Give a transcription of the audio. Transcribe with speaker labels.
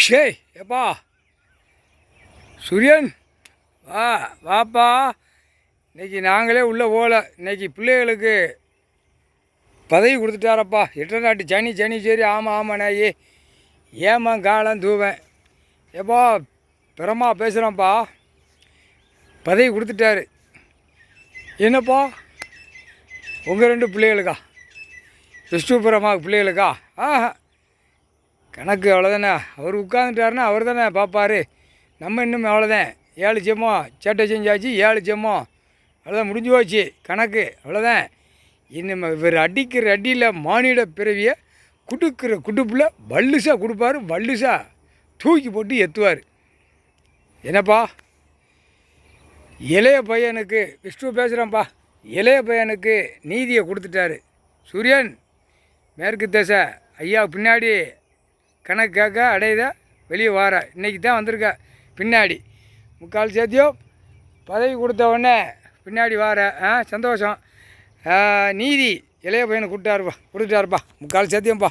Speaker 1: ஷேய் எப்பா சூரியன் வா வாப்பா. இன்றைக்கி நாங்களே உள்ளே போகல. இன்றைக்கி பிள்ளைகளுக்கு பதவி கொடுத்துட்டாரப்பா. எட்டு நாட்டு சனி சனி சரி. ஆமாம் ஆமாண்ணாயி ஏமா காலம் தூவேன். எப்பா பிரமா பேசுகிறேன்ப்பா. பதவி கொடுத்துட்டாரு. என்னப்பா உங்கள் ரெண்டு பிள்ளைகளுக்கா? விஷ்ணுபுரமாவுக்கு பிள்ளைகளுக்கா? கணக்கு அவ்வளோதானே. அவர் உட்காந்துட்டாருன்னா அவர் தானே பார்ப்பார். நம்ம இன்னும் அவ்வளோதான். 7 ஜெம்மம் சேட்டை செஞ்சாச்சு. 7 ஜெம்மம் அவ்வளோதான், முடிஞ்சு போச்சு கணக்கு. அவ்வளோதான். இன்னும் இவர் அடிக்கிற அடியில் மானிட பிறவியை குடுக்கிற குடுப்பில் வல்லுசாக கொடுப்பார். வல்லுசாக தூக்கி போட்டு எத்துவார். என்னப்பா இளைய பையனுக்கு விஷ்ணு பேசுகிறேன்ப்பா. இளைய பையனுக்கு நீதியை கொடுத்துட்டாரு சூரியன். மேற்கு திசை ஐயா பின்னாடி கணக்கு கேட்க அடையுத வெளியே வார. இன்றைக்கி தான் வந்திருக்க. பின்னாடி முக்கால் சேர்த்தியோ பதவி கொடுத்த உடனே பின்னாடி வார. சந்தோஷம். நீதி இளைய பையனை கொடுத்துட்டாருப்பா. முக்கால் சேர்த்தியம்ப்பா.